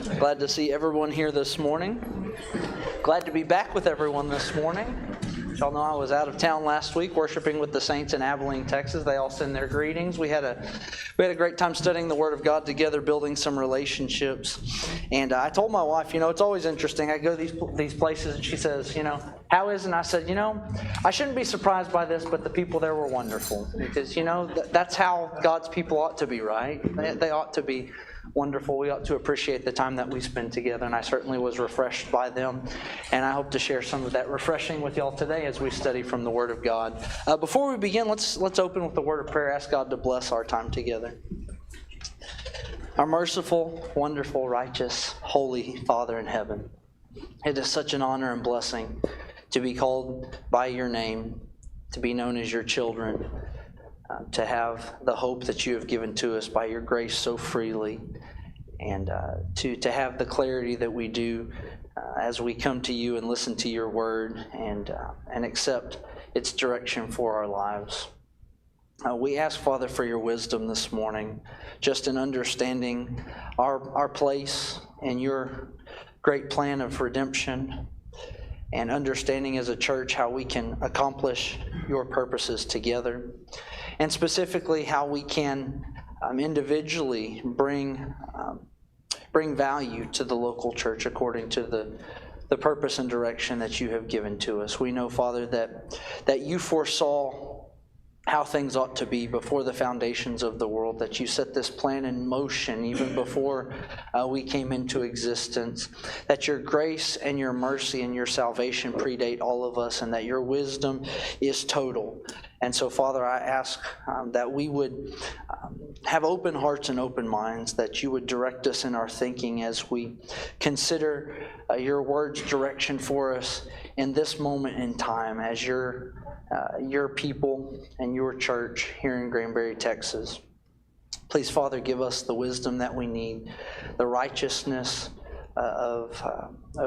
Glad to see everyone here this morning. Glad to be back with everyone this morning. Y'all know I was out of town last week worshiping with the saints in Abilene, Texas. They all send their greetings. We had a great time studying the Word of God together, building some relationships. And I told my wife, it's always interesting. I go to these places and she says, how is it? And I said, I shouldn't be surprised by this, but the people there were wonderful. Because, that's how God's people ought to be, right? They ought to be wonderful. We ought to appreciate the time that we spend together, and I certainly was refreshed by them. And I hope to share some of that refreshing with y'all today as we study from the Word of God. Before we begin, let's open with the word of prayer. Ask God to bless our time together. Our merciful, wonderful, righteous, holy Father in heaven, it is such an honor and blessing to be called by your name, to be known as your children, to have the hope that you have given to us by your grace so freely, and to have the clarity that we do as we come to you and listen to your word and accept its direction for our lives. We ask, Father, for your wisdom this morning, just in understanding our place in your great plan of redemption, and understanding as a church how we can accomplish your purposes together, and specifically how we can individually bring value to the local church according to the purpose and direction that you have given to us. We know, Father, that you foresaw how things ought to be before the foundations of the world, that you set this plan in motion even before we came into existence, that your grace and your mercy and your salvation predate all of us, and that your wisdom is total. And so, Father, I ask that we would have open hearts and open minds, that you would direct us in our thinking as we consider your word's direction for us in this moment in time as your people and your church here in Granbury, Texas. Please, Father, give us the wisdom that we need, the righteousness of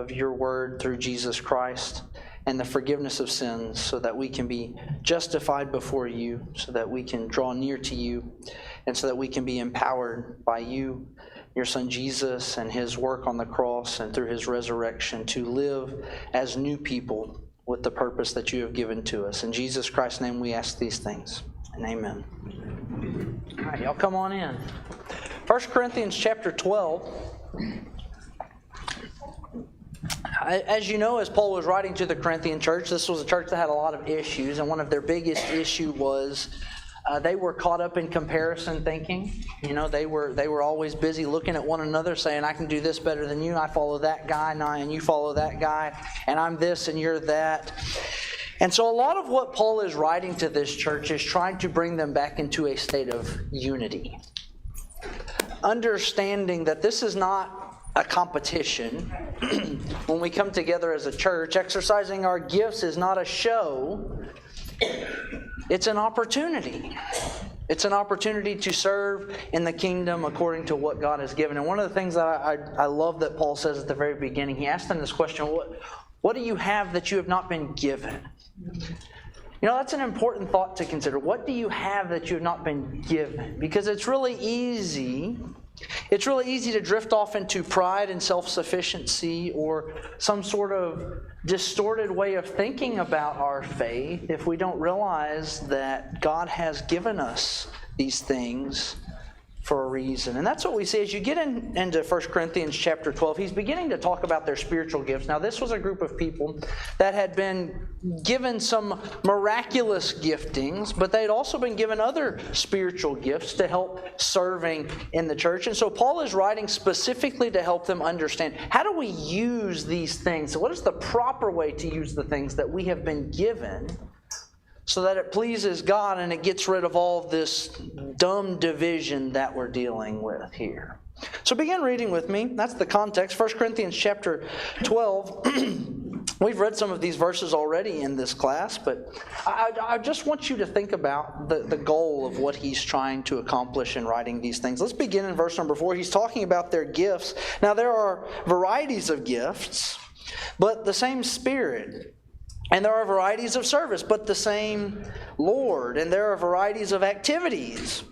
your word through Jesus Christ, and the forgiveness of sins, so that we can be justified before you, so that we can draw near to you, and so that we can be empowered by you, your Son Jesus, and his work on the cross and through his resurrection to live as new people with the purpose that you have given to us. In Jesus Christ's name we ask these things, and amen. All right, y'all come on in. 1 Corinthians chapter 12. As you know, as Paul was writing to the Corinthian church, this was a church that had a lot of issues, and one of their biggest issues was they were caught up in comparison thinking. They were always busy looking at one another, saying, I can do this better than you, I follow that guy, and you follow that guy, and I'm this and you're that. And so a lot of what Paul is writing to this church is trying to bring them back into a state of unity. Understanding that this is not a competition. When we come together as a church, exercising our gifts is not a show. It's an opportunity. It's an opportunity to serve in the kingdom according to what God has given. And one of the things that I love that Paul says at the very beginning, he asked them this question, what do you have that you have not been given? That's an important thought to consider. What do you have that you have not been given? Because it's really easy to drift off into pride and self-sufficiency, or some sort of distorted way of thinking about our faith, if we don't realize that God has given us these things for a reason. And that's what we see as you get into 1 Corinthians chapter 12. He's beginning to talk about their spiritual gifts. Now, this was a group of people that had been given some miraculous giftings, but they'd also been given other spiritual gifts to help serving in the church. And so Paul is writing specifically to help them understand, how do we use these things? So what is the proper way to use the things that we have been given, so that it pleases God and it gets rid of all this dumb division that we're dealing with here. So begin reading with me. That's the context. 1 Corinthians chapter 12. We've read some of these verses already in this class, but I just want you to think about the goal of what he's trying to accomplish in writing these things. Let's begin in verse number 4. He's talking about their gifts. Now, there are varieties of gifts, but the same Spirit. And there are varieties of service, but the same Lord. And there are varieties of activities,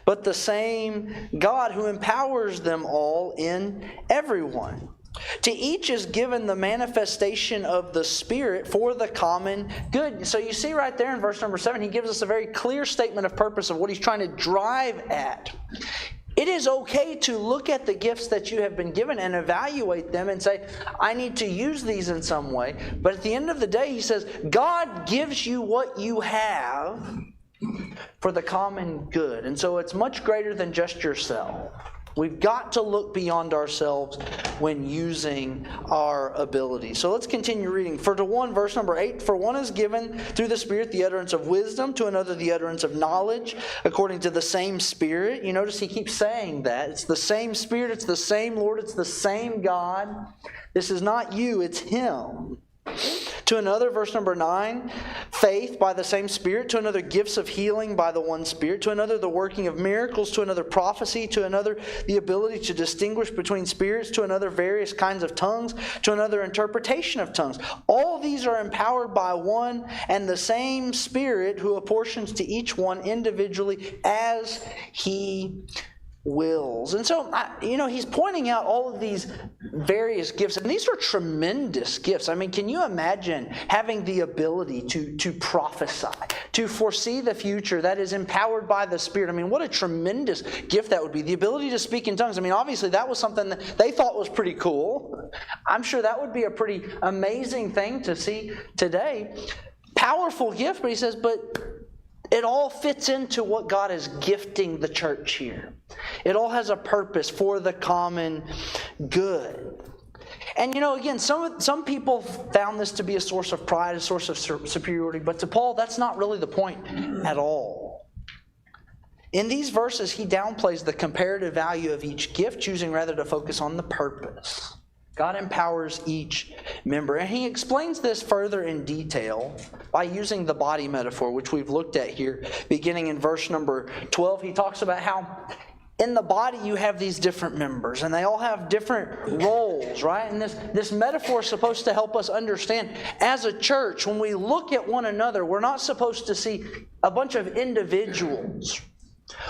but the same God who empowers them all in everyone. To each is given the manifestation of the Spirit for the common good. So you see right there in verse number 7, he gives us a very clear statement of purpose of what he's trying to drive at. It is okay to look at the gifts that you have been given and evaluate them and say, I need to use these in some way. But at the end of the day, he says, God gives you what you have for the common good. And so it's much greater than just yourself. We've got to look beyond ourselves when using our abilities. So let's continue reading. For to one, verse number 8, for one is given through the Spirit the utterance of wisdom, to another the utterance of knowledge, according to the same Spirit. You notice he keeps saying that. It's the same Spirit, it's the same Lord, it's the same God. This is not you, it's Him. To another, verse number 9, faith by the same Spirit. To another, gifts of healing by the one Spirit. To another, the working of miracles. To another, prophecy. To another, the ability to distinguish between spirits. To another, various kinds of tongues. To another, interpretation of tongues. All these are empowered by one and the same Spirit, who apportions to each one individually as He wills. And so, he's pointing out all of these various gifts, and these are tremendous gifts. I mean, can you imagine having the ability to prophesy, to foresee the future that is empowered by the Spirit? I mean, what a tremendous gift that would be. The ability to speak in tongues. I mean, obviously that was something that they thought was pretty cool. I'm sure that would be a pretty amazing thing to see today. Powerful gift, but he says, but it all fits into what God is gifting the church here. It all has a purpose for the common good. And again, some people found this to be a source of pride, a source of superiority, but to Paul, that's not really the point at all. In these verses, he downplays the comparative value of each gift, choosing rather to focus on the purpose. God empowers each member. And he explains this further in detail by using the body metaphor, which we've looked at here. Beginning in verse number 12, he talks about how in the body you have these different members, and they all have different roles, right? And this metaphor is supposed to help us understand, as a church, when we look at one another, we're not supposed to see a bunch of individuals.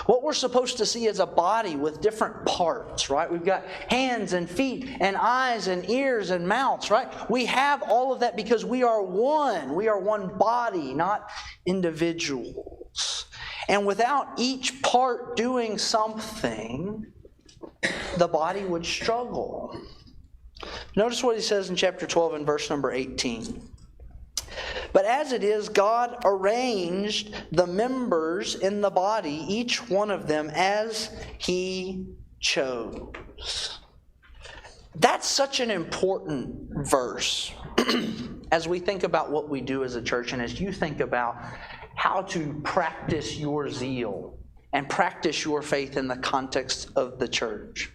What we're supposed to see is a body with different parts, right? We've got hands and feet and eyes and ears and mouths, right? We have all of that because we are one. We are one body, not individuals. And without each part doing something, the body would struggle. Notice what he says in chapter 12 and verse number 18. But as it is, God arranged the members in the body, each one of them, as He chose. That's such an important verse as we think about what we do as a church, and as you think about how to practice your zeal and practice your faith in the context of the church.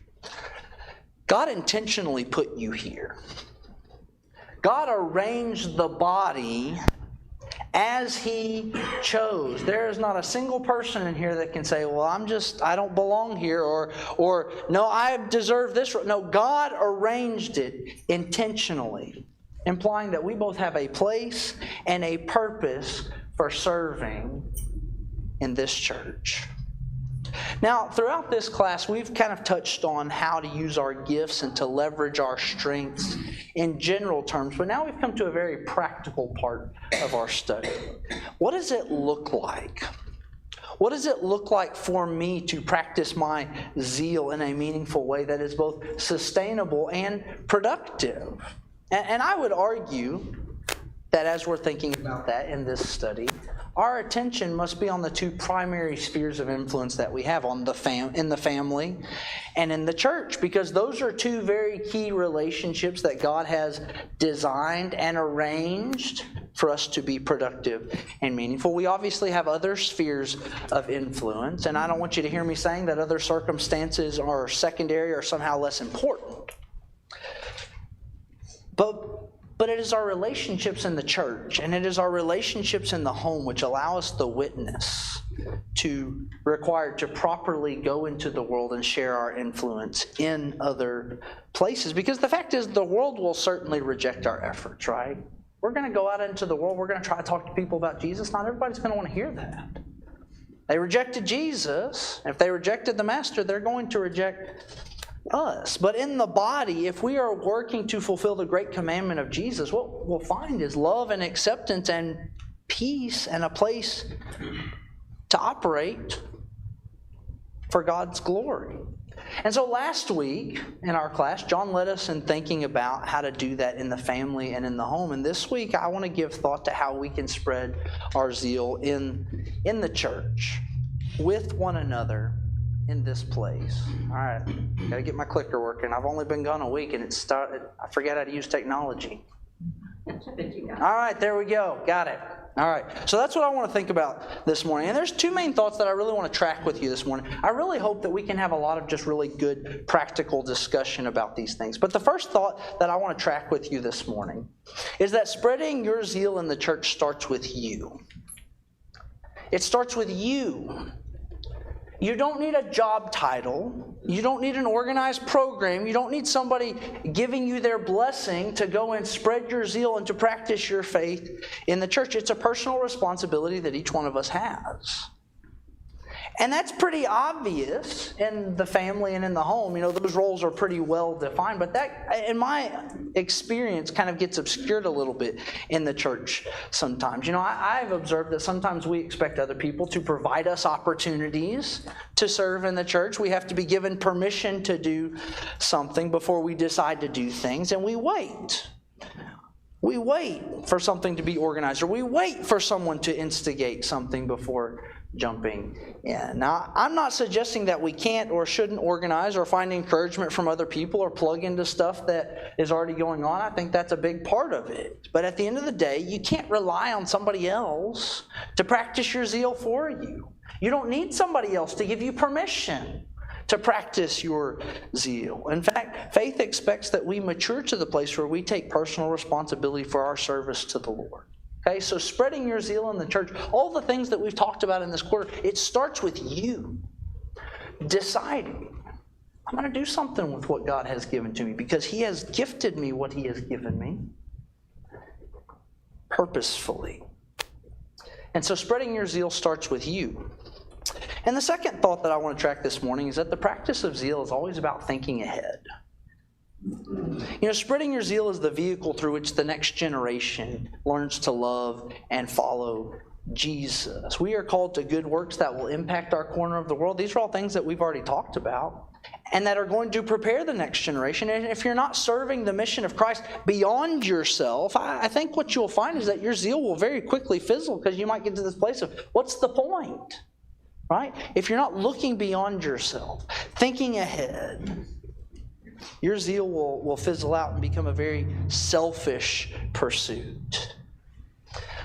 God intentionally put you here. God arranged the body as He chose. There is not a single person in here that can say, well, I don't belong here, or no, I deserve this. No, God arranged it intentionally, implying that we both have a place and a purpose for serving in this church. Now, throughout this class, we've kind of touched on how to use our gifts and to leverage our strengths in general terms, but now we've come to a very practical part of our study. What does it look like? What does it look like for me to practice my zeal in a meaningful way that is both sustainable and productive? And I would argue that as we're thinking about that in this study, our attention must be on the two primary spheres of influence that we have in the family and in the church, because those are two very key relationships that God has designed and arranged for us to be productive and meaningful. We obviously have other spheres of influence, and I don't want you to hear me saying that other circumstances are secondary or somehow less important. But it is our relationships in the church, and it is our relationships in the home which allow us the witness required to properly go into the world and share our influence in other places. Because the fact is, the world will certainly reject our efforts, right? We're going to go out into the world. We're going to try to talk to people about Jesus. Not everybody's going to want to hear that. They rejected Jesus. If they rejected the Master, they're going to reject us. But in the body, if we are working to fulfill the great commandment of Jesus, what we'll find is love and acceptance and peace and a place to operate for God's glory. And so last week in our class, John led us in thinking about how to do that in the family and in the home. And this week, I want to give thought to how we can spread our zeal in the church with one another in this place. All right, got to get my clicker working. I've only been gone a week, and I forget how to use technology. All right, there we go. Got it. All right, so that's what I want to think about this morning. And there's two main thoughts that I really want to track with you this morning. I really hope that we can have a lot of just really good practical discussion about these things. But the first thought that I want to track with you this morning is that spreading your zeal in the church starts with you. It starts with you. You don't need a job title. You don't need an organized program. You don't need somebody giving you their blessing to go and spread your zeal and to practice your faith in the church. It's a personal responsibility that each one of us has. And that's pretty obvious in the family and in the home. You know, those roles are pretty well defined. But that, in my experience, kind of gets obscured a little bit in the church sometimes. You know, I've observed that sometimes we expect other people to provide us opportunities to serve in the church. We have to be given permission to do something before we decide to do things. And we wait. We wait for something to be organized, or we wait for someone to instigate something before jumping in. Now, I'm not suggesting that we can't or shouldn't organize or find encouragement from other people or plug into stuff that is already going on. I think that's a big part of it. But at the end of the day, you can't rely on somebody else to practice your zeal for you. You don't need somebody else to give you permission to practice your zeal. In fact, faith expects that we mature to the place where we take personal responsibility for our service to the Lord. Okay, so spreading your zeal in the church, all the things that we've talked about in this quarter, it starts with you deciding, I'm going to do something with what God has given to me because He has gifted me what He has given me purposefully. And so spreading your zeal starts with you. And the second thought that I want to track this morning is that the practice of zeal is always about thinking ahead. You know, spreading your zeal is the vehicle through which the next generation learns to love and follow Jesus. We are called to good works that will impact our corner of the world. These are all things that we've already talked about and that are going to prepare the next generation. And if you're not serving the mission of Christ beyond yourself, I think what you'll find is that your zeal will very quickly fizzle because you might get to this place of, what's the point? Right? If you're not looking beyond yourself, thinking ahead, your zeal will fizzle out and become a very selfish pursuit.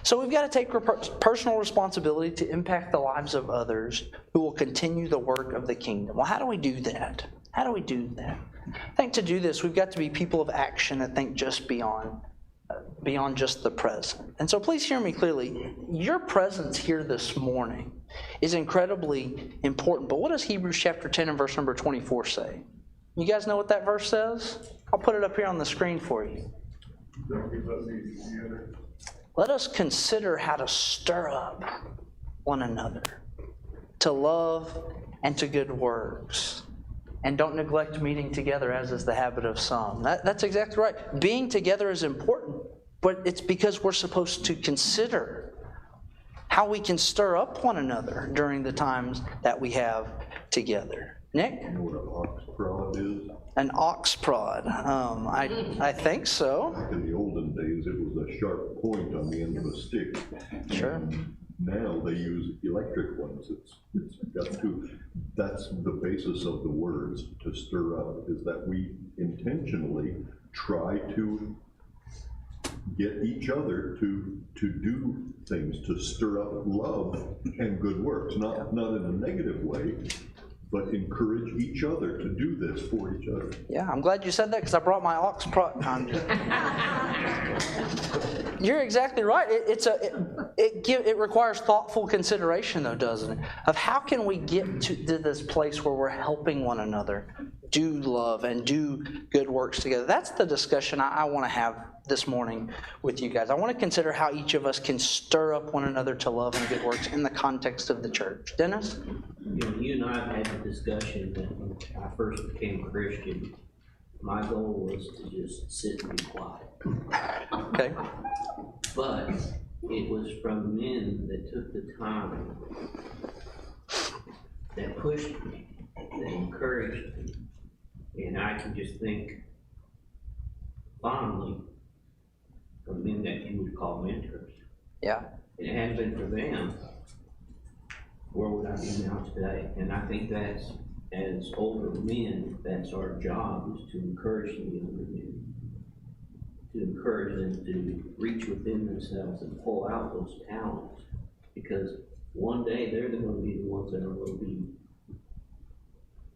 So we've got to take personal responsibility to impact the lives of others who will continue the work of the kingdom. Well, how do we do that? How do we do that? I think to do this, we've got to be people of action that think just beyond just the present. And so please hear me clearly. Your presence here this morning is incredibly important. But what does Hebrews chapter 10 and verse number 24 say? You guys know what that verse says? I'll put it up here on the screen for you. Let us consider how to stir up one another to love and to good works. And don't neglect meeting together as is the habit of some. That's exactly right. Being together is important, but it's because we're supposed to consider how we can stir up one another during the times that we have together. Nick? You know what an ox prod is? An ox prod. I think so. Back in the olden days, it was a sharp point on the end of a stick. Sure. And now they use electric ones. It's got to. That's the basis of the words to stir up. Is that we intentionally try to get each other to do things to stir up love and good works. Not in a negative way, but encourage each other to do this for each other. Yeah, I'm glad you said that because I brought my ox prod. You're exactly right. It requires thoughtful consideration, though, doesn't it? Of how can we get to this place where we're helping one another do love and do good works together. That's the discussion I want to have this morning with you guys. I want to consider how each of us can stir up one another to love and good works in the context of the church. Dennis? You and I have had the discussion that when I first became a Christian, my goal was to just sit and be quiet. Okay. But it was from men that took the time, that pushed me, that encouraged me. And I can just think fondly of men that you would call mentors. Yeah. If it hadn't been for them, where would I be now today? And I think that's, as older men, that's our job, is to encourage the younger men, to encourage them to reach within themselves and pull out those talents. Because one day they're going to be the ones that are going to be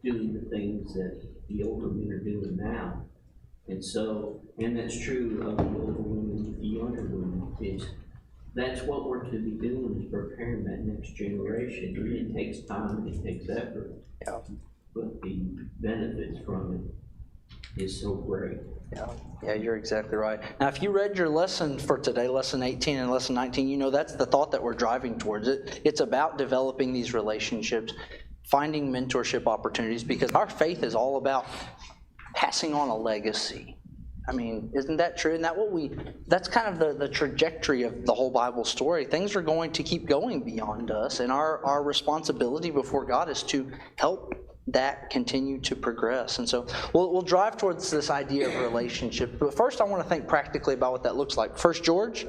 doing the things that the older men are doing now. And so, and that's true of the older women with the younger women. That's what we're to be doing, is preparing that next generation. And it takes time and it takes effort. Yeah. But the benefits from it is so great. Yeah, you're exactly right. Now, if you read your lesson for today, lesson 18 and lesson 19, you know that's the thought that we're driving towards. It's about developing these relationships, finding mentorship opportunities, because our faith is all about passing on a legacy. I mean, isn't that true? Isn't that that's kind of the trajectory of the whole Bible story. Things are going to keep going beyond us, and our responsibility before God is to help that continue to progress. And so we'll drive towards this idea of relationship. But first, I want to think practically about what that looks like. First, George?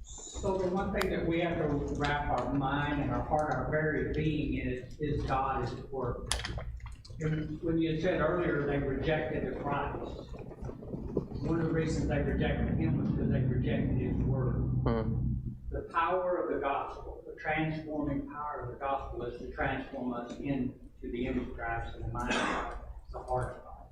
So the one thing that we have to wrap our mind and our heart, our very being is God is at work. And when you said earlier they rejected the Christ, one of the reasons they rejected him was because they rejected his word. The power of the gospel, the transforming power of the gospel is to transform us into the image of Christ in the mind of God, the heart of God.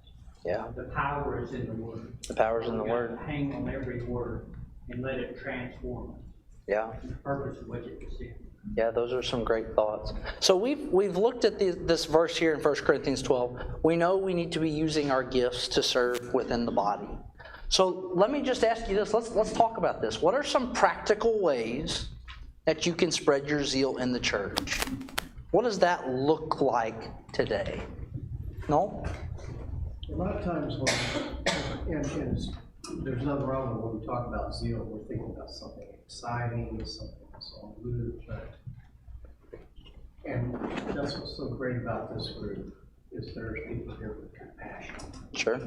Yeah. The power is in the word. The power is in the We got word. to hang on every word and let it transform us. Yeah. The purpose of which it was sent. Yeah, those are some great thoughts. So we've looked at this verse here in 1 Corinthians 12. We know we need to be using our gifts to serve within the body. So let me just ask you this. Let's talk about this. What are some practical ways that you can spread your zeal in the church? What does that look like today? No? A lot of times when, and there's nothing wrong with when we talk about zeal, we're thinking about something exciting, something that's on good, and that's what's so great about this group, is there's people here with compassion. Sure.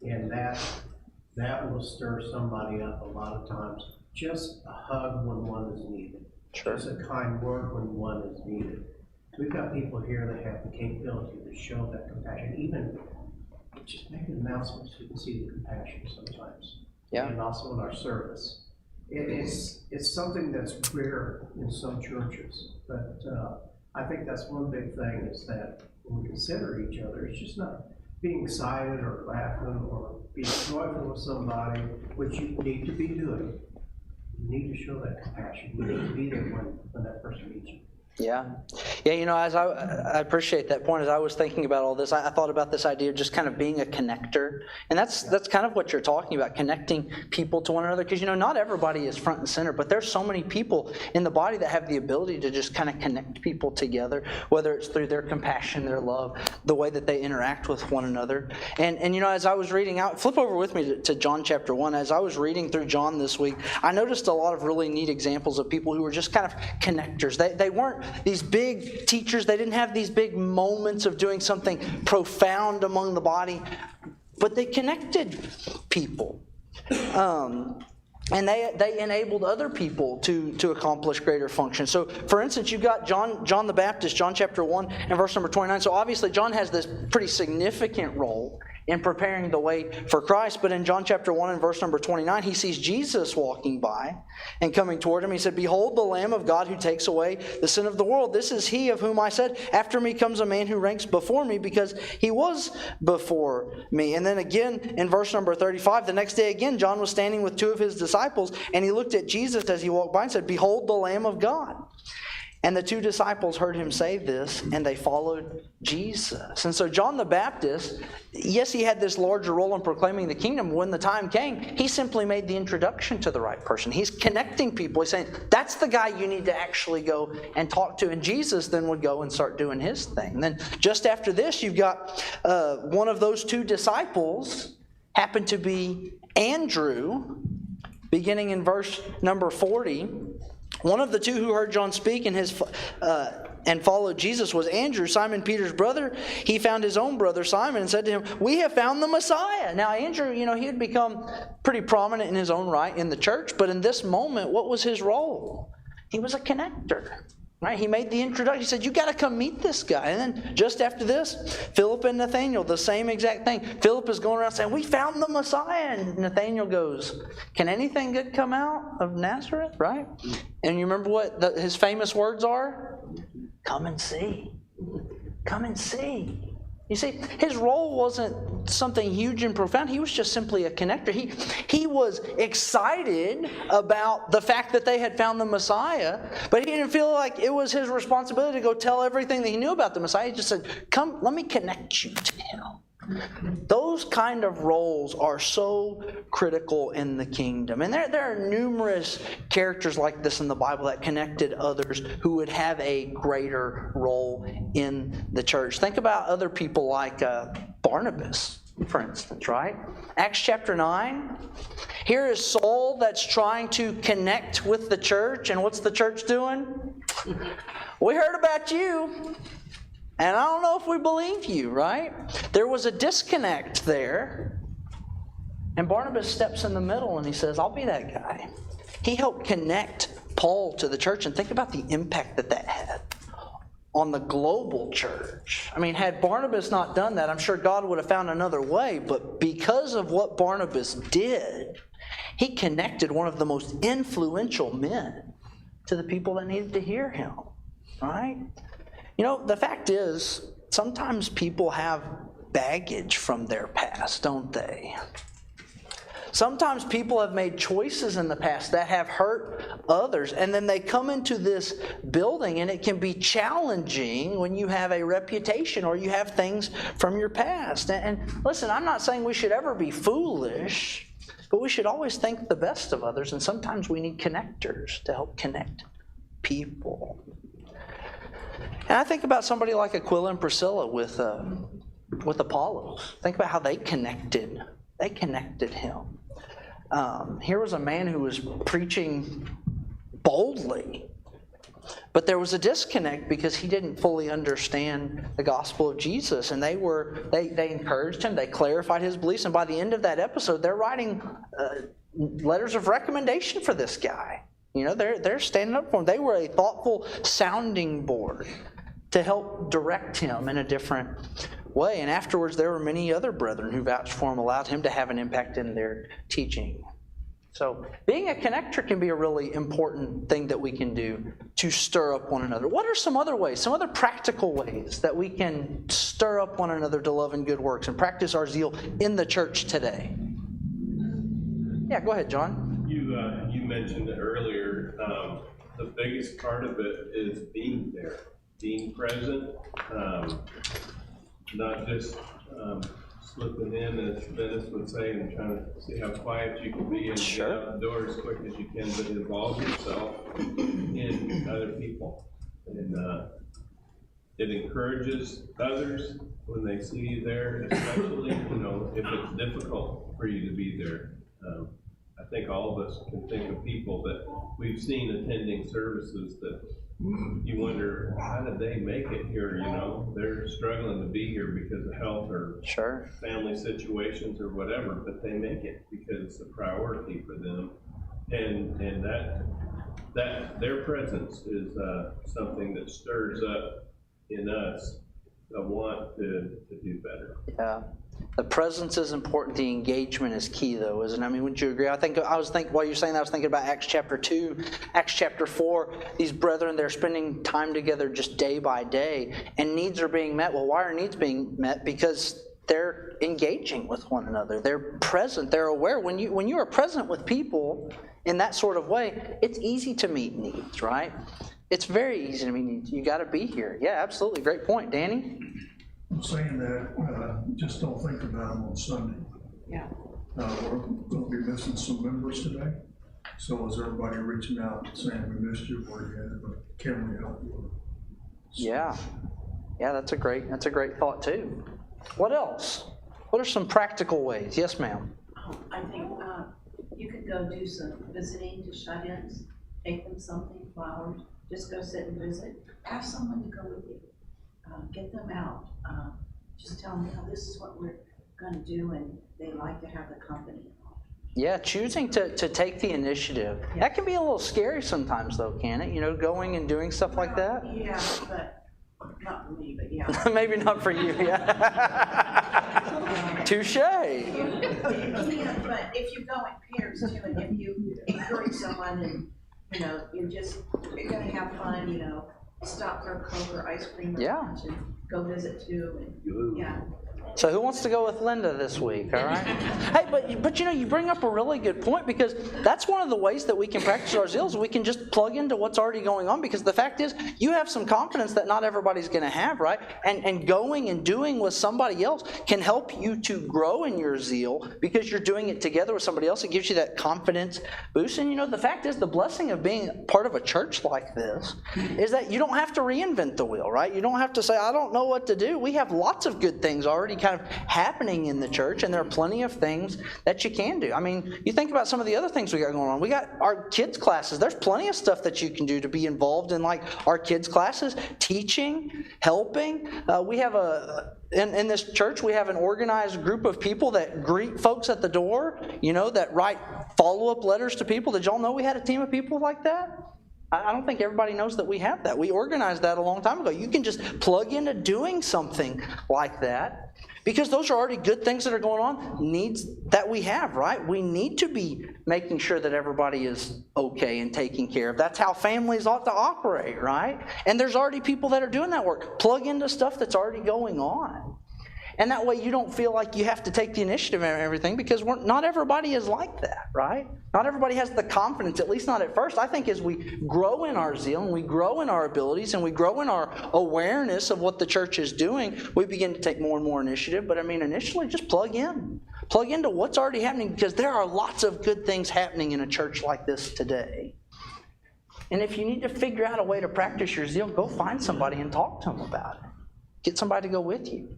And that will stir somebody up a lot of times. Just a hug when one is needed. Sure. Just a kind word when one is needed. We've got people here that have the capability to show that compassion, even just making announcements, you can see the compassion sometimes. Yeah. And also in our service. It's something that's rare in some churches, but I think that's one big thing, is that when we consider each other, it's just not being excited or laughing or being joyful with somebody, which you need to be doing. You need to show that compassion. You need to be there when that person needs you. Yeah. Yeah, you know, as I appreciate that point. As I was thinking about all this, I thought about this idea of just kind of being a connector. And that's kind of what you're talking about, connecting people to one another. Because, you know, not everybody is front and center, but there's so many people in the body that have the ability to just kind of connect people together, whether it's through their compassion, their love, the way that they interact with one another. And you know, as I was reading out, flip over with me to John chapter 1. As I was reading through John this week, I noticed a lot of really neat examples of people who were just kind of connectors. They weren't these big teachers. They didn't have these big moments of doing something profound among the body, but they connected people. And they enabled other people to accomplish greater functions. So, for instance, you've got John the Baptist, John chapter 1 and verse number 29. So obviously John has this pretty significant role in preparing the way for Christ. But in John chapter 1 and verse number 29, he sees Jesus walking by and coming toward him. He said, "Behold the Lamb of God who takes away the sin of the world. This is he of whom I said, after me comes a man who ranks before me, because he was before me." And then again in verse number 35, the next day again, John was standing with two of his disciples, and he looked at Jesus as he walked by and said, "Behold the Lamb of God." And the two disciples heard him say this, and they followed Jesus. And so John the Baptist, yes, he had this larger role in proclaiming the kingdom. When the time came, he simply made the introduction to the right person. He's connecting people. He's saying, that's the guy you need to actually go and talk to. And Jesus then would go and start doing his thing. And then just after this, you've got one of those two disciples happened to be Andrew, beginning in verse number 40. One of the two who heard John speak and followed Jesus was Andrew, Simon Peter's brother. He found his own brother Simon and said to him, "We have found the Messiah." Now Andrew, he had become pretty prominent in his own right in the church, but in this moment, what was his role? He was a connector. Right? He made the introduction. He said, "You got to come meet this guy." And then just after this, Philip and Nathanael, the same exact thing. Philip is going around saying, "We found the Messiah." And Nathanael goes, "Can anything good come out of Nazareth?" Right? And you remember what his famous words are? "Come and see. Come and see." You see, his role wasn't something huge and profound. He was just simply a connector. He was excited about the fact that they had found the Messiah, but he didn't feel like it was his responsibility to go tell everything that he knew about the Messiah. He just said, "Come, let me connect you to him." Those kind of roles are so critical in the kingdom. And there are numerous characters like this in the Bible that connected others who would have a greater role in the church. Think about other people like Barnabas, for instance, right? Acts chapter 9. Here is Saul that's trying to connect with the church. And what's the church doing? "We heard about you, and I don't know if we believe you," right? There was a disconnect there. And Barnabas steps in the middle and he says, "I'll be that guy." He helped connect Paul to the church. And think about the impact that had on the global church. I mean, had Barnabas not done that, I'm sure God would have found another way. But because of what Barnabas did, he connected one of the most influential men to the people that needed to hear him, right? The fact is, sometimes people have baggage from their past, don't they? Sometimes people have made choices in the past that have hurt others, and then they come into this building, and it can be challenging when you have a reputation or you have things from your past. And listen, I'm not saying we should ever be foolish, but we should always think the best of others, and sometimes we need connectors to help connect people. And I think about somebody like Aquila and Priscilla with Apollos. Think about how they connected. They connected him. Here was a man who was preaching boldly, but there was a disconnect because he didn't fully understand the gospel of Jesus. And they encouraged him. They clarified his beliefs. And by the end of that episode, they're writing letters of recommendation for this guy. They're standing up for him. They were a thoughtful sounding board to help direct him in a different way. And afterwards, there were many other brethren who vouched for him, allowed him to have an impact in their teaching. So being a connector can be a really important thing that we can do to stir up one another. What are some other ways, some other practical ways that we can stir up one another to love and good works and practice our zeal in the church today? Yeah, go ahead, John. You mentioned it earlier. The biggest part of it is being there, being present, not just slipping in, as Dennis would say, and trying to see how quiet you can be and get out the door as quick as you can, but involve yourself in other people. And it encourages others when they see you there, especially, if it's difficult for you to be there. I think all of us can think of people that we've seen attending services that you wonder, how did they make it here? They're struggling to be here because of health or family situations or whatever, but they make it because it's a priority for them. And that their presence is something that stirs up in us a want to do better. Yeah. The presence is important. The engagement is key, though, isn't it? I mean, would you agree? While you're saying that, I was thinking about Acts chapter 2, Acts chapter 4. These brethren, they're spending time together just day by day, and needs are being met. Well, why are needs being met? Because they're engaging with one another. They're present. They're aware. When you are present with people in that sort of way, it's easy to meet needs, right? It's very easy to meet needs. You got to be here. Yeah, absolutely. Great point, Danny. I'm saying that, just don't think about them on Sunday. Yeah. We're going to be missing some members today. So is everybody reaching out saying, we missed you, where you at, but can we help you? Yeah. Yeah, that's a great thought too. What else? What are some practical ways? Yes, ma'am. I think you could go do some visiting to shut-ins, take them something, flowers, just go sit and visit. Have someone to go with you. Get them out. Just tell them, this is what we're going to do, and they like to have the company. Yeah, choosing to take the initiative. That can be a little scary sometimes, though, can it? Going and doing stuff like that? Yeah, but not for me, but yeah. Maybe not for you, yeah. Touche. You can, but if you go in pairs too, and if you encourage someone and, you're going to have fun, stop for a Coke or ice cream or lunch and go visit too, and yeah. So who wants to go with Linda this week, all right? Hey, but you bring up a really good point, because that's one of the ways that we can practice our zeal is we can just plug into what's already going on, because the fact is you have some confidence that not everybody's going to have, right? And going and doing with somebody else can help you to grow in your zeal because you're doing it together with somebody else. It gives you that confidence boost. And the fact is the blessing of being part of a church like this is that you don't have to reinvent the wheel, right? You don't have to say, I don't know what to do. We have lots of good things already kind of happening in the church, and there are plenty of things that you can do. I mean, you think about some of the other things we got going on. We got our kids' classes. There's plenty of stuff that you can do to be involved in, like our kids' classes, teaching, helping. We have in this church, we have an organized group of people that greet folks at the door, that write follow-up letters to people. Did y'all know we had a team of people like that? I don't think everybody knows that we have that. We organized that a long time ago. You can just plug into doing something like that, because those are already good things that are going on, needs that we have, right? We need to be making sure that everybody is okay and taken care of. That's how families ought to operate, right? And there's already people that are doing that work. Plug into stuff that's already going on. And that way you don't feel like you have to take the initiative and everything, because not everybody is like that, right? Not everybody has the confidence, at least not at first. I think as we grow in our zeal and we grow in our abilities and we grow in our awareness of what the church is doing, we begin to take more and more initiative. But initially just plug in. Plug into what's already happening, because there are lots of good things happening in a church like this today. And if you need to figure out a way to practice your zeal, go find somebody and talk to them about it. Get somebody to go with you.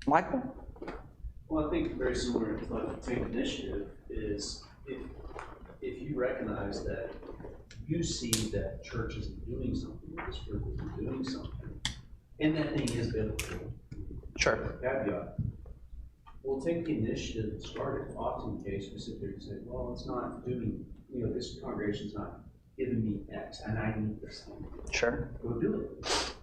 Michael? Well, I think very similar to take initiative is if you recognize that you see that church isn't doing something, or this group isn't doing something, and that thing is biblical. Sure. Caveat. We'll take the initiative and start it. Often the case we sit there and say, well, it's not doing, this congregation's not giving me X, and I need this thing. Sure. Go do it.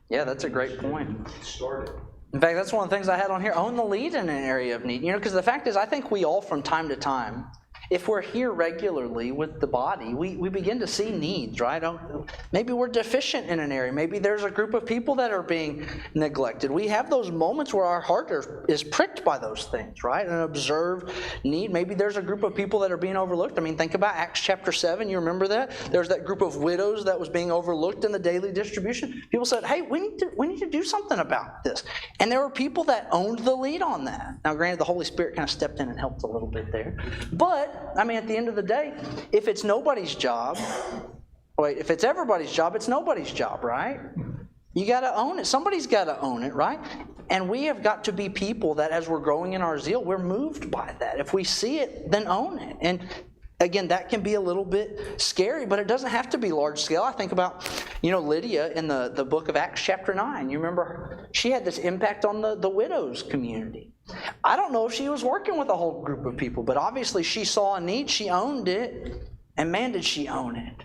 Yeah, that's a great point. Start it. In fact, that's one of the things I had on here. Own the lead in an area of need. Because the fact is, I think we all from time to time, if we're here regularly with the body, we begin to see needs, right? Maybe we're deficient in an area. Maybe there's a group of people that are being neglected. We have those moments where our heart is pricked by those things, right? An observed need. Maybe there's a group of people that are being overlooked. Think about Acts chapter 7. You remember that? There's that group of widows that was being overlooked in the daily distribution. People said, hey, we need to do something about this. And there were people that owned the lead on that. Now, granted, the Holy Spirit kind of stepped in and helped a little bit there. But at the end of the day, if it's nobody's job, if it's everybody's job, it's nobody's job, right? You got to own it. Somebody's got to own it, right? And we have got to be people that, as we're growing in our zeal, we're moved by that. If we see it, then own it. And again, that can be a little bit scary, but it doesn't have to be large scale. I think about, Lydia in the book of Acts chapter 9. You remember her? She had this impact on the widows community. I don't know if she was working with a whole group of people, but obviously she saw a need, she owned it, and man, did she own it.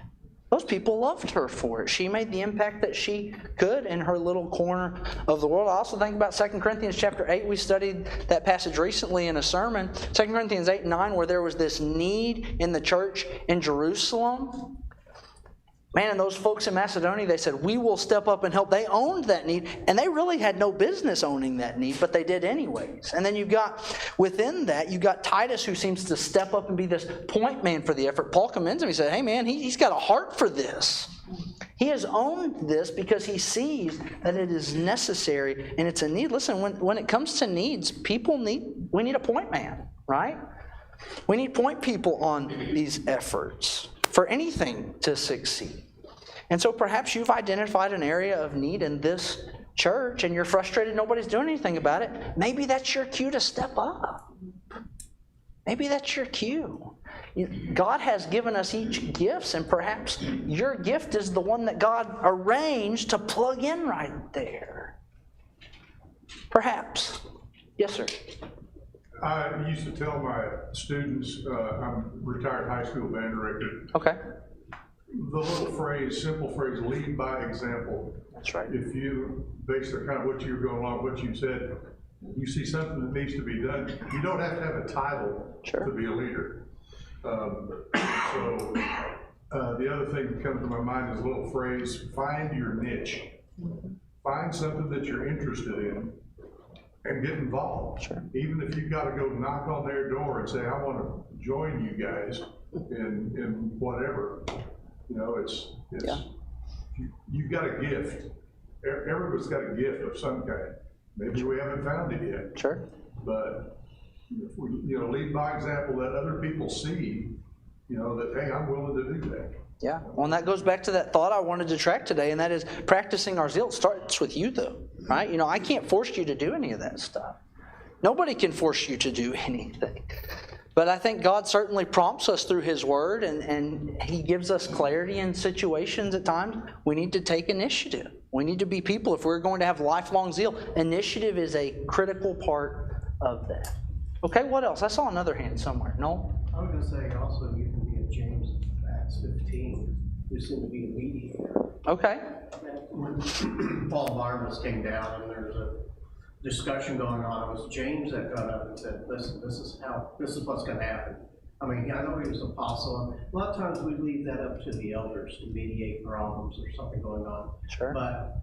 Those people loved her for it. She made the impact that she could in her little corner of the world. I also think about 2 Corinthians chapter 8. We studied that passage recently in a sermon. 2 Corinthians 8 and 9, where there was this need in the church in Jerusalem. Man, and those folks in Macedonia, they said, we will step up and help. They owned that need, and they really had no business owning that need, but they did anyways. And then within that, you got Titus, who seems to step up and be this point man for the effort. Paul commends him. He said, hey man, he's got a heart for this. He has owned this because he sees that it is necessary and it's a need. Listen, when it comes to needs, we need a point man, right? We need point people on these efforts for anything to succeed. And so perhaps you've identified an area of need in this church and you're frustrated nobody's doing anything about it. Maybe that's your cue to step up. Maybe that's your cue. God has given us each gifts, and perhaps your gift is the one that God arranged to plug in right there. Perhaps. Yes, sir. I used to tell my students, I'm a retired high school band director. Okay. The little phrase, simple phrase, lead by example. That's right. If you, based on kind of what you're going along, what you said, you see something that needs to be done, you don't have to have a title to be a leader. The other thing that comes to my mind is a little phrase, find your niche. Find something that you're interested in and get involved. Sure. Even if you've got to go knock on their door and say, I want to join you guys in whatever. You know, you've got a gift. Everybody's got a gift of some kind. Maybe we haven't found it yet. Sure. But if we, lead by example, let other people see, that, hey, I'm willing to do that. Yeah. Well, and that goes back to that thought I wanted to track today, and that is practicing our zeal. It starts with you, though, right? I can't force you to do any of that stuff. Nobody can force you to do anything. But I think God certainly prompts us through His Word, and He gives us clarity in situations at times. We need to take initiative. We need to be people. If we're going to have lifelong zeal, initiative is a critical part of that. Okay, what else? I saw another hand somewhere. No? I was going to say also you can be a James Acts 15. You seem to be a mediator. Okay. When Paul and Barnabas came down and there was a discussion going on, it was James that got up and said, listen, this is what's going to happen. I mean, I know he was an apostle, and a lot of times we leave that up to the elders to mediate problems or something going on. Sure. But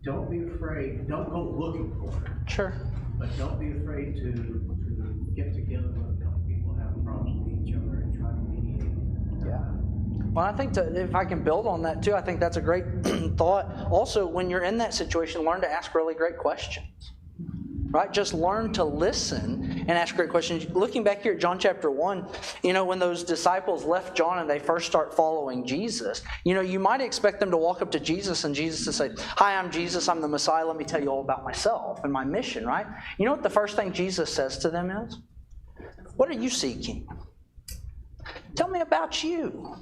don't be afraid, don't go looking for it. Sure. But don't be afraid to get together with a couple people who have problems with each other and try to mediate. Yeah. Well, I think if I can build on that too, I think that's a great thought. Also, when you're in that situation, learn to ask really great questions. Right? Just learn to listen and ask great questions. Looking back here at John chapter 1, when those disciples left John and they first start following Jesus, you might expect them to walk up to Jesus and Jesus to say, hi, I'm Jesus, I'm the Messiah, let me tell you all about myself and my mission, right? You know what the first thing Jesus says to them is? What are you seeking? Tell me about you.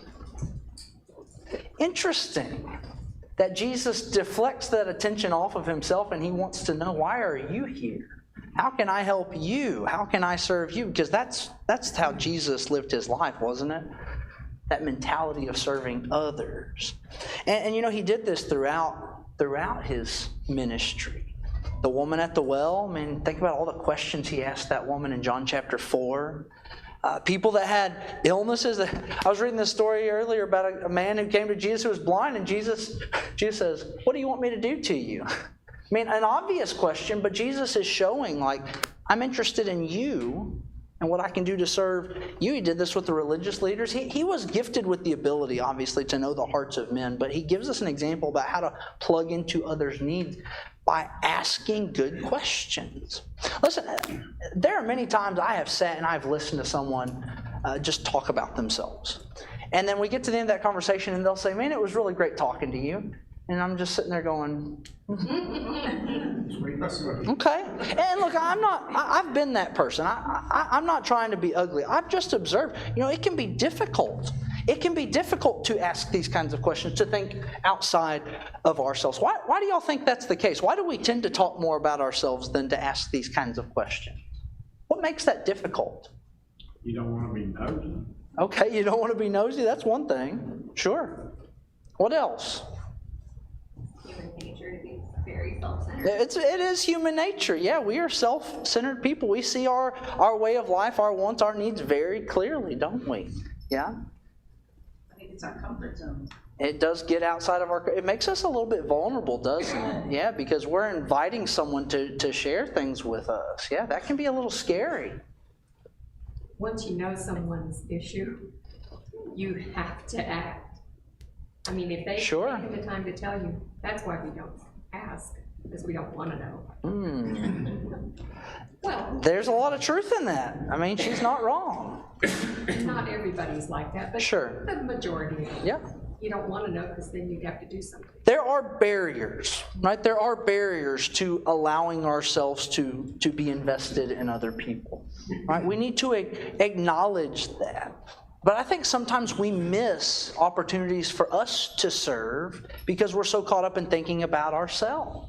Interesting that Jesus deflects that attention off of Himself and He wants to know, why are you here? How can I help you? How can I serve you? Because that's how Jesus lived His life, wasn't it? That mentality of serving others. And He did this throughout His ministry. The woman at the well, think about all the questions He asked that woman in John chapter 4. People that had illnesses. I was reading this story earlier about a man who came to Jesus who was blind, and Jesus says, what do you want me to do to you? An obvious question, but Jesus is showing, I'm interested in you and what I can do to serve you. He did this with the religious leaders. He was gifted with the ability, obviously, to know the hearts of men, but He gives us an example about how to plug into others' needs by asking good questions. Listen, there are many times I have sat and I've listened to someone just talk about themselves. And then we get to the end of that conversation and they'll say, man, it was really great talking to you. And I'm just sitting there going, okay. And look, I've been that person. I'm not trying to be ugly. I've just observed, it can be difficult. It can be difficult to ask these kinds of questions, to think outside of ourselves. Why do y'all think that's the case? Why do we tend to talk more about ourselves than to ask these kinds of questions? What makes that difficult? You don't want to be nosy. Okay, you don't want to be nosy. That's one thing. Sure. What else? Human nature to be very self-centered. It is human nature. Yeah, we are self-centered people. We see our way of life, our wants, our needs very clearly, don't we? Yeah. I think it's our comfort zone. It does get outside of it makes us a little bit vulnerable, doesn't it? Yeah, because we're inviting someone to share things with us. Yeah, that can be a little scary. Once you know someone's issue, you have to act. I mean, if they've Sure. taken the time to tell you, that's why we don't ask, because we don't want to know. Well, There's a lot of truth in that. I mean, she's not wrong. not everybody's like that, but Sure. the majority. Yeah. You don't want to know because then you'd have to do something. There are barriers, right? There are barriers to allowing ourselves to be invested in other people, right? We need to acknowledge that. But I think sometimes we miss opportunities for us to serve because we're so caught up in thinking about ourselves.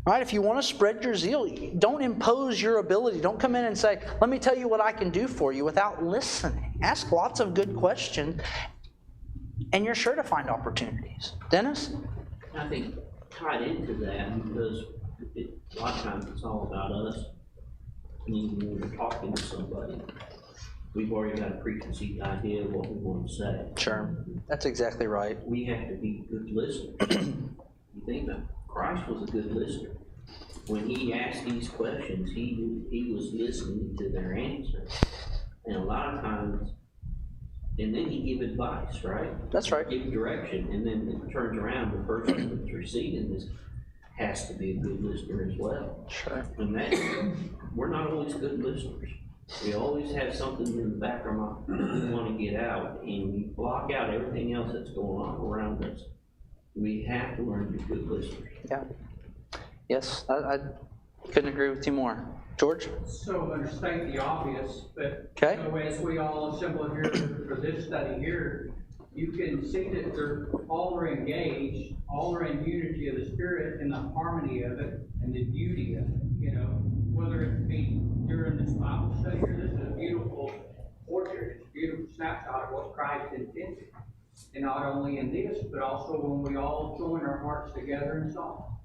Right? If you want to spread your zeal, don't impose your ability. Don't come in and say, let me tell you what I can do for you without listening. Ask lots of good questions, and you're sure to find opportunities. Dennis? I think tied into that, because a lot of times it's all about us. I mean, when we're talking to somebody, we've already got a preconceived idea of what we want to say. Sure. That's exactly right. We have to be good listeners. You think that Christ was a good listener. When he asked these questions, he was listening to their answers. And a lot of times, and then he give advice, right? That's right. Give direction, and then it turns around, the person that's receiving this has to be a good listener as well. Sure. And that, we're not always good listeners. We always have something in the back of our mind we want to get out, and we block out everything else that's going on around us. We have to learn to be good listeners. Yeah. Yes, I couldn't agree with you more. George? So I'm going to state the obvious, but Okay. so as we all assemble here for this study here, you can see that all are engaged, all are in unity of the Spirit and the harmony of it and the beauty of it, you know, whether it be during this Bible study here. This is a beautiful portrait, it's a beautiful snapshot of what Christ intended. And not only in this, but also when we all join our hearts together in song.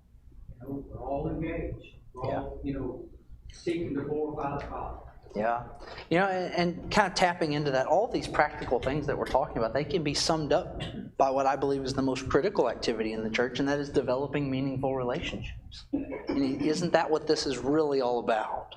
You know, we're all engaged. We're all, you know, seeking to glorify the Father. Yeah. You know, and kind of tapping into that, all these practical things that we're talking about, they can be summed up by what I believe is the most critical activity in the church, and that is developing meaningful relationships. And isn't that what this is really all about?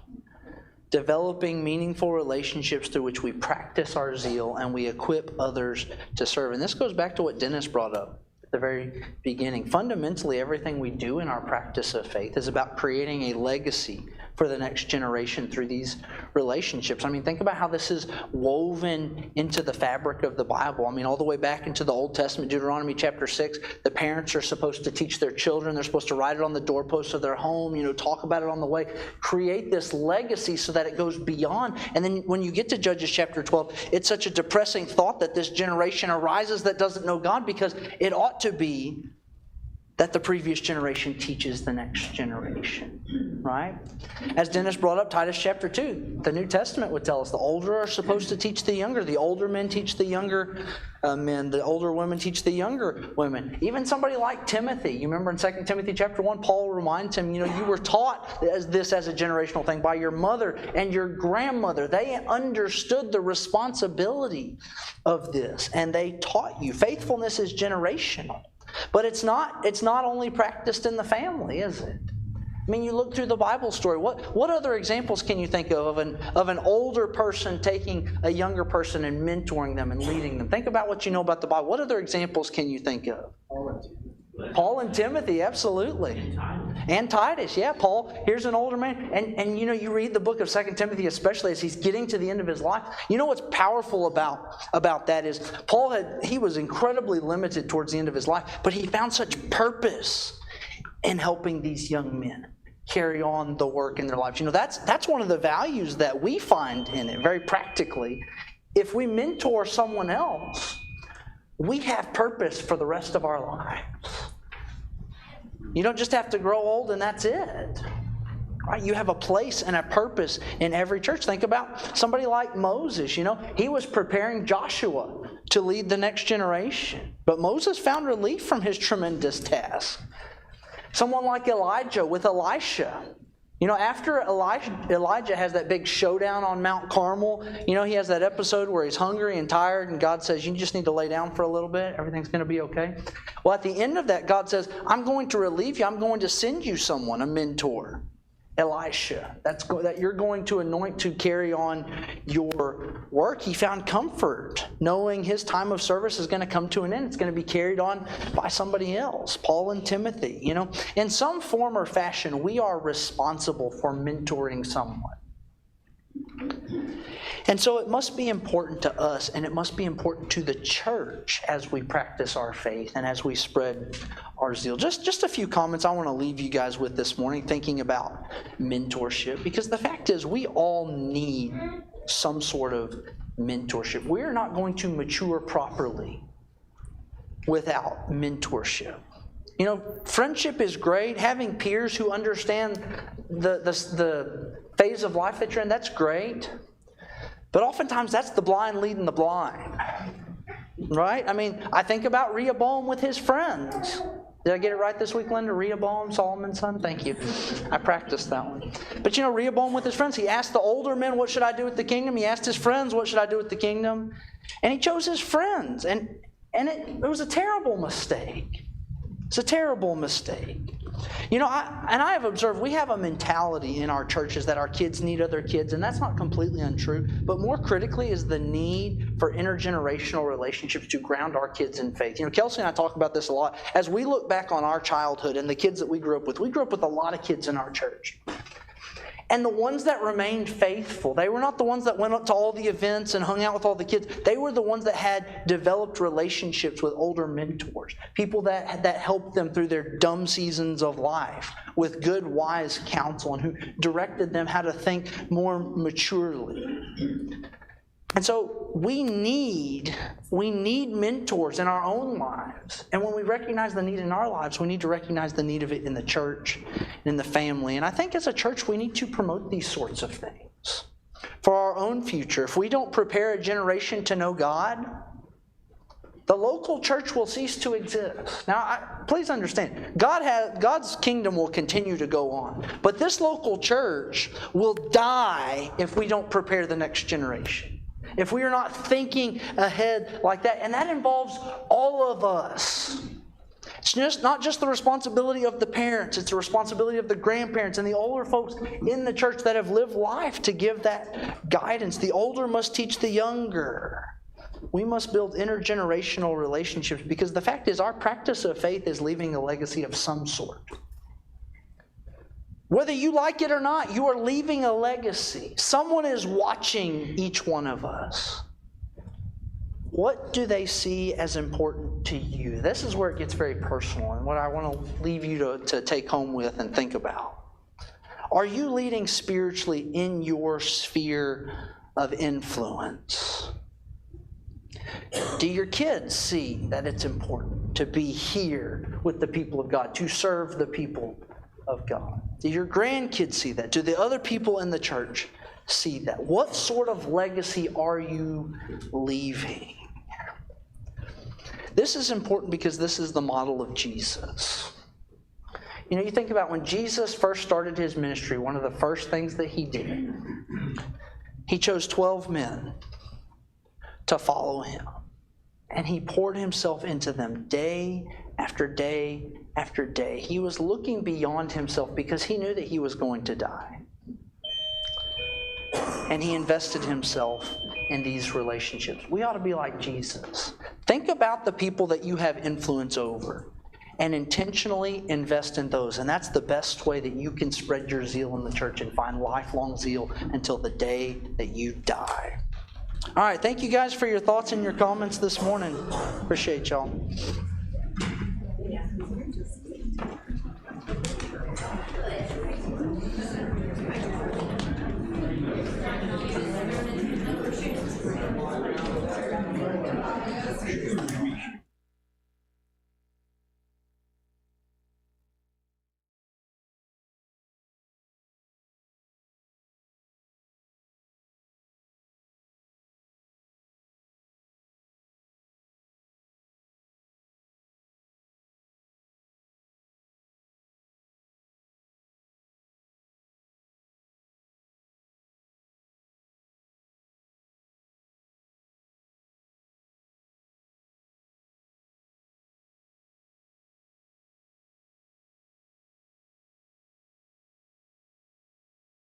Developing meaningful relationships through which we practice our zeal and we equip others to serve. And this goes back to what Dennis brought up at the very beginning. Fundamentally, everything we do in our practice of faith is about creating a legacy for the next generation through these relationships. I mean, think about how this is woven into the fabric of the Bible. I mean, all the way back into the Old Testament, Deuteronomy chapter 6, the parents are supposed to teach their children. They're supposed to write it on the doorposts of their home, you know, talk about it on the way, create this legacy so that it goes beyond. And then when you get to Judges chapter 12, it's such a depressing thought that this generation arises that doesn't know God, because it ought to be that the previous generation teaches the next generation, right? As Dennis brought up, Titus chapter 2, the New Testament would tell us the older are supposed to teach the younger. The older men teach the younger men. The older women teach the younger women. Even somebody like Timothy. You remember in 2 Timothy chapter 1, Paul reminds him, you know, you were taught this as a generational thing by your mother and your grandmother. They understood the responsibility of this, and they taught you. Faithfulness is generational. But it's not only practiced in the family, is it? I mean, you look through the Bible story. What other examples can you think of an older person taking a younger person and mentoring them and leading them? Think about what you know about the Bible. What other examples can you think of? Paul and Timothy, absolutely. And Titus, yeah. Paul, here's an older man. And you know, you read the book of 2 Timothy, especially as he's getting to the end of his life. You know what's powerful about that is Paul he was incredibly limited towards the end of his life, but he found such purpose in helping these young men carry on the work in their lives. You know, that's one of the values that we find in it, very practically. If we mentor someone else, we have purpose for the rest of our lives. You don't just have to grow old and that's it. Right? You have a place and a purpose in every church. Think about somebody like Moses. You know, he was preparing Joshua to lead the next generation. But Moses found relief from his tremendous task. Someone like Elijah with Elisha. After Elijah has that big showdown on Mount Carmel, he has that episode where he's hungry and tired, and God says, you just need to lay down for a little bit. Everything's going to be okay. Well, at the end of that, God says, I'm going to relieve you. I'm going to send you someone, a mentor, Elisha, that you're going to anoint to carry on your work. He found comfort knowing his time of service is going to come to an end. It's going to be carried on by somebody else, Paul and Timothy. In some form or fashion, we are responsible for mentoring someone. And so it must be important to us, and it must be important to the church as we practice our faith and as we spread our zeal. Just a few comments I want to leave you guys with this morning thinking about mentorship, because the fact is we all need some sort of mentorship. We're not going to mature properly without mentorship. Friendship is great. Having peers who understand the phase of life that you're in, that's great. But oftentimes that's the blind leading the blind. Right? I think about Rehoboam with his friends. Did I get it right this week, Linda? Rehoboam, Solomon's son? Thank you. I practiced that one. But Rehoboam with his friends, he asked the older men, what should I do with the kingdom? He asked his friends, what should I do with the kingdom? And he chose his friends. And it was a terrible mistake. It's a terrible mistake. I have observed we have a mentality in our churches that our kids need other kids, and that's not completely untrue. But more critically is the need for intergenerational relationships to ground our kids in faith. Kelsey and I talk about this a lot. As we look back on our childhood and the kids that we grew up with a lot of kids in our church. And the ones that remained faithful, they were not the ones that went up to all the events and hung out with all the kids. They were the ones that had developed relationships with older mentors, people that helped them through their dumb seasons of life with good, wise counsel and who directed them how to think more maturely. And so we need mentors in our own lives. And when we recognize the need in our lives, we need to recognize the need of it in the church and in the family. And I think as a church, we need to promote these sorts of things for our own future. If we don't prepare a generation to know God, the local church will cease to exist. Now, please understand, God's kingdom will continue to go on. But this local church will die if we don't prepare the next generation. If we are not thinking ahead like that, and that involves all of us. It's not just the responsibility of the parents, it's the responsibility of the grandparents and the older folks in the church that have lived life to give that guidance. The older must teach the younger. We must build intergenerational relationships because the fact is our practice of faith is leaving a legacy of some sort. Whether you like it or not, you are leaving a legacy. Someone is watching each one of us. What do they see as important to you? This is where it gets very personal and what I want to leave you to take home with and think about. Are you leading spiritually in your sphere of influence? Do your kids see that it's important to be here with the people of God, to serve the people of God? Do your grandkids see that? Do the other people in the church see that? What sort of legacy are you leaving? This is important because this is the model of Jesus. You think about when Jesus first started his ministry, one of the first things that he did, he chose 12 men to follow him. And he poured himself into them day after day after day. He was looking beyond himself because he knew that he was going to die. And he invested himself in these relationships. We ought to be like Jesus. Think about the people that you have influence over and intentionally invest in those. And that's the best way that you can spread your zeal in the church and find lifelong zeal until the day that you die. All right, thank you guys for your thoughts and your comments this morning. Appreciate y'all.